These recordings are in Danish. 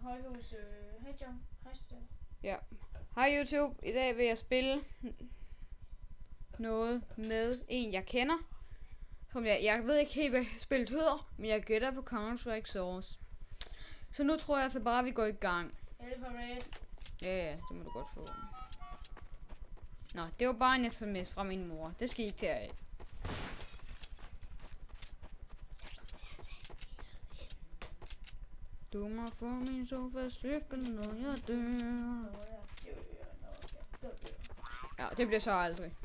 højhus. Hej John. Hej Støv. Ja. Hej YouTube. I dag vil jeg spille noget med en jeg kender. Som jeg ved ikke helt hvad spillet hedder, men jeg gætter på Counter-Strike Source. Så nu tror jeg så bare vi går i gang. Ja, det må du godt få. Nå, det var bare en sms fra min mor. Det skal I ikke tage af. Du må få min sofa cykel, når jeg dør. Ja, det bliver så aldrig.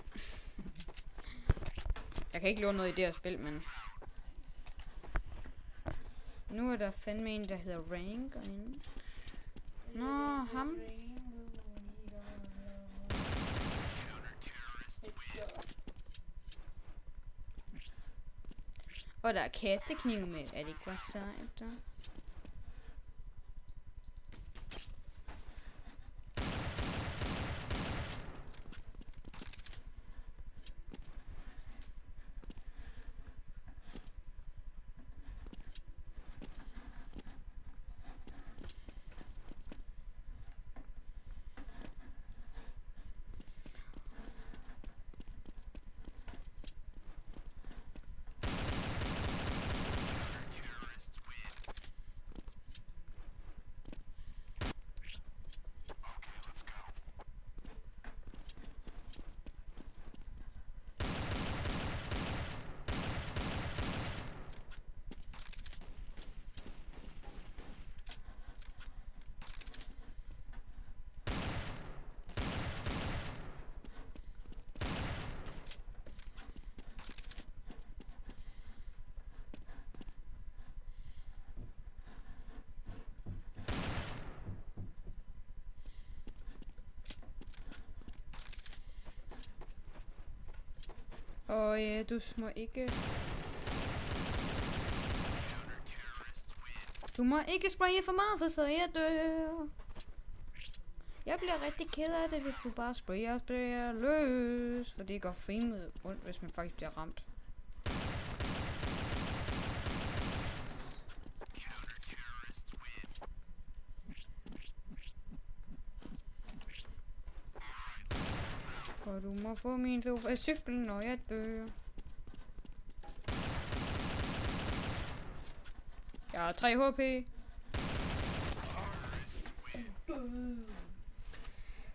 Jeg kan ikke låne noget i det her spil, men... Nu er der fandme en, der hedder Rank inde. Nå, ham. Og der er kastekniv med. Er det ikke bare sejt, der? Og ja, du må ikke... Du må ikke spraye for meget, for så jeg dør. Jeg bliver rigtig ked af det, hvis du bare sprayer løs. For det går fint rundt, hvis man faktisk bliver ramt. Og du må få min sofa cykel, når jeg dør. Jeg har 3 HP.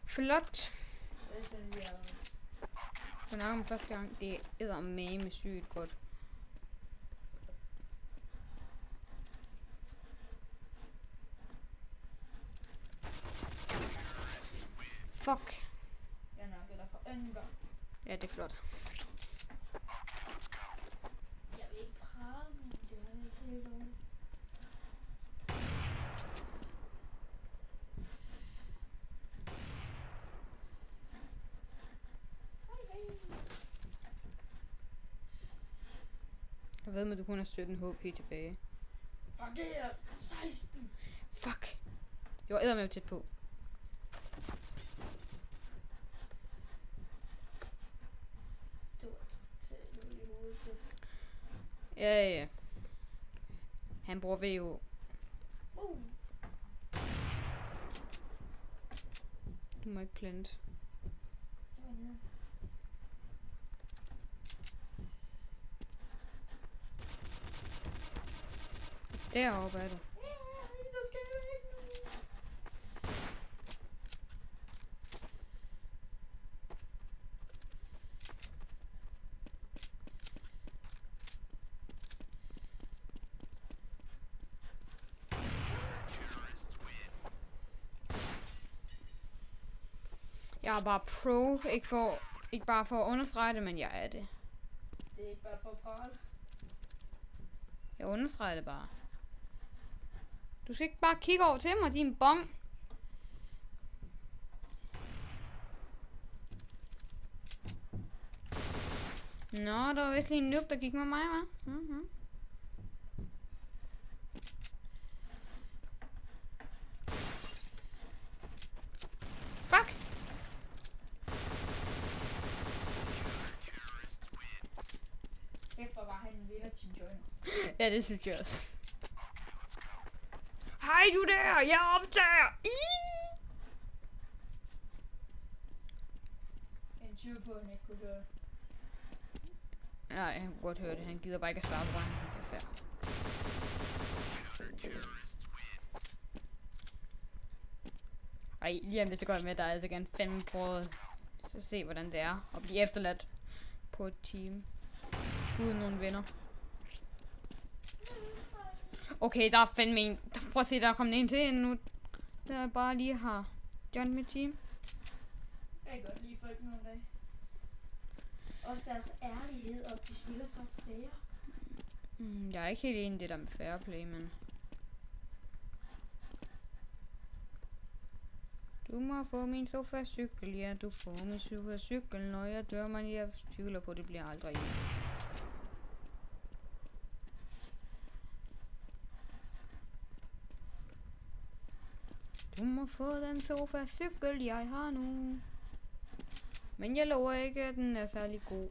Flot. For nærmest første gang, det er med sygt godt. Fuck. Ja, det er flot. Jeg vil ikke prale, men det er ikke helt over. Jeg ved, at du kun har 17 HP tilbage. Fuck, det er 16. Fuck. Det var eddermame tæt på. Ja. Han bruger VO. Du må ikke plante. Deroppe er du. Jeg er bare pro, ikke bare for at understrege det, men jeg er det. Det er ikke bare for at prale. Jeg understreger det bare. Du skal ikke bare kigge over til mig, din bong. Nå, der var vist lige en noob, der gik med mig, hva'? Fuck! Efter var han en vinder Team Joiner. Ja, det synes jeg også. Hej! Hej du der, jeg optager. En 20 på, han ikke kunne høre. Nej, han kunne godt høre det. Han gider bare ikke at svare på, hvad han synes, jeg ser. Ej, lige om det så godt med, der er altså gerne 5 prøvet. Så se, hvordan det er at blive efterladt på et team. Uden nogen venner. Okay, der er fandme en. Prøv at se, der er kommet en til nu. Der bare lige har joined mit team. Jeg kan godt lide folk nogle dage. Også deres ærlighed, og de spiller så fair. Jeg er ikke helt enig i det der med fair play, men... Du må få min sofa-cykel, ja, du får min sofa-cykel, når jeg dør, men jeg tvivler på, det bliver aldrig. Du må få den sofa-cykel, jeg har nu. Men jeg lover ikke, at den er særlig god.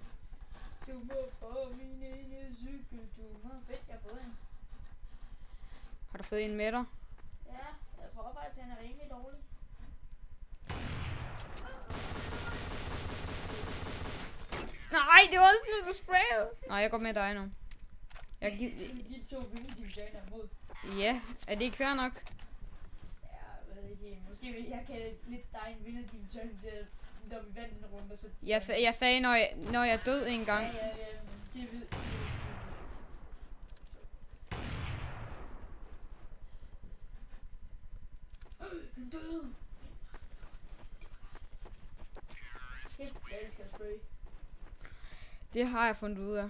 Du må få min ene cykel, du må fedt, jeg har fået en. Har du fået en med dig? Ja, jeg tror faktisk, han er rimelig dårlig. Nej, det var også noget sprayet. Nej, jeg går med dig nu. Jeg De to vindeteam joiner mod. Ja, er det ikke fair nok? Jeg ved ikke helt. Måske vil jeg kalde lidt dig en vindeteam join, når vi vandt en runde, så... Jeg sagde, når jeg død en gang. Ja, det ved den døde! Jeg elsker spray. Det har jeg fundet ud af.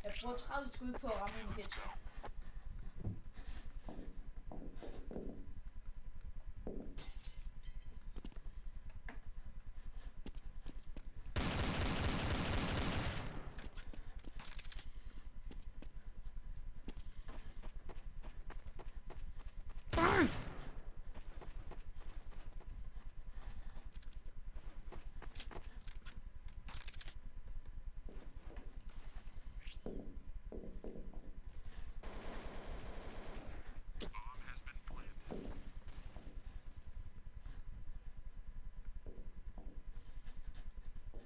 Jeg bruger 30 skud på at ramme en headshot.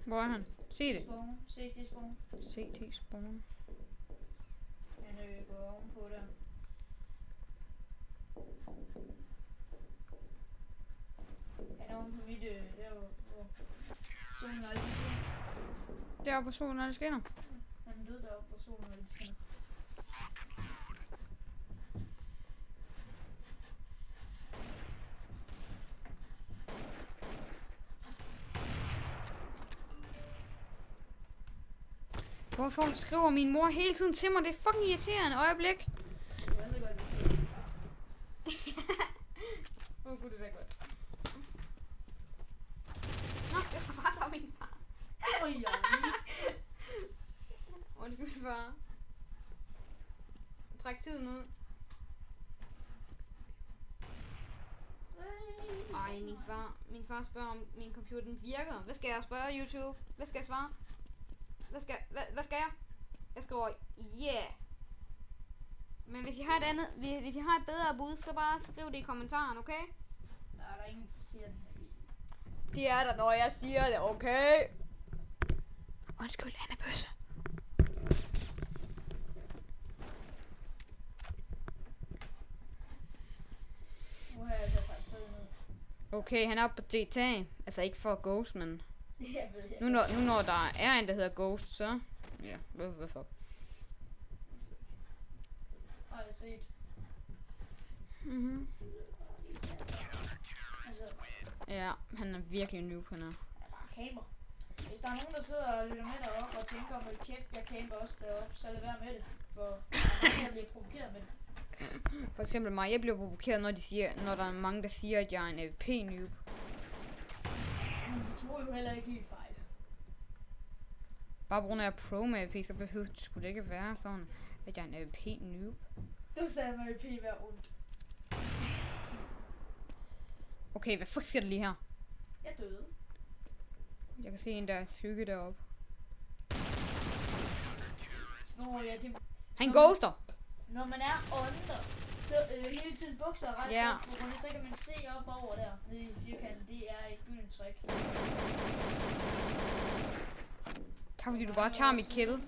Hvor er han? Se det. Spawn. CC spawn. CT spawn. Han går ovenpå der. Han er oven på mit, der hvor solen aldrig skinner. Der hvor solen aldrig skinner. Han døde deroppe, hvor solen aldrig skinner. Hvorfor skriver min mor hele tiden til mig? Det er fucking irriterende. Øjeblik. Det var så godt, vi skal. Hvor kunne det være godt? Nå, det var bare for min far. Oj, Undskyld, far. Træk tiden ud. Ej, min far spørger, om min computer den virker. Hvad skal jeg spørge YouTube? Hvad skal jeg svare? Hvad skal jeg? Jeg skriver, yeah. Men hvis I har et andet, hvis I har et bedre bud, så bare skriv det i kommentaren, okay? Der er der ingen, der siger den. Det er der, når jeg siger det, okay? Undskyld, han er bøsse. Nu har jeg så sagt taget ned. Okay, han er oppe på TT. Altså ikke for Ghost, men... Jeg ved ikke. Nu når der er en, der hedder Ghost, så... Ja, hvorfor? Har jeg set. Mhm. Altså, Ja, han er virkelig noob, han er. jeg er bare camper. Hvis der er nogen, der sidder og lytter med deroppe og tænker, hold kæft, jeg camper også deroppe, så lad være med det. For jeg bliver provokeret med det. For eksempel mig, jeg bliver provokeret, når der er mange, der siger, at jeg er en AVP-noob. Men du tror jo heller ikke helt fejl. Bare på grund af, at jeg er pro med AVP, så behøver det sgu da ikke være sådan, at jeg er en AVP-noob. Du sagde mig i p hver ondt. Okay, hvad fuck sker der lige her? Jeg døde. Jeg kan se en, der er skygge deroppe. Nå ja, det... Han ghoster! Når man er under, hele tiden bukser og rejse Ja. op på grund af, så kan man se op over der, nede i firkanten. Det er et gyldent trick. Tak fordi du bare tager mit kill.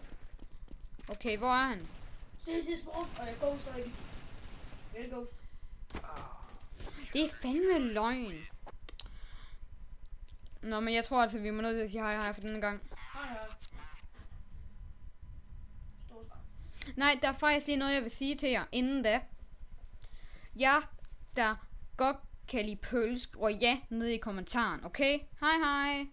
Okay, hvor er han? Se sprung, og jeg ghoster ikke. Vel ghost. Det er fandme løgn. Nå, men jeg tror altså, vi må nødt til at sige hej for denne gang. Hej. Stor skam. Nej, der er faktisk lige noget, jeg vil sige til jer inden da. Jeg, der godt kan lide pølsk, og ja, nede i kommentaren, okay? Hej hej.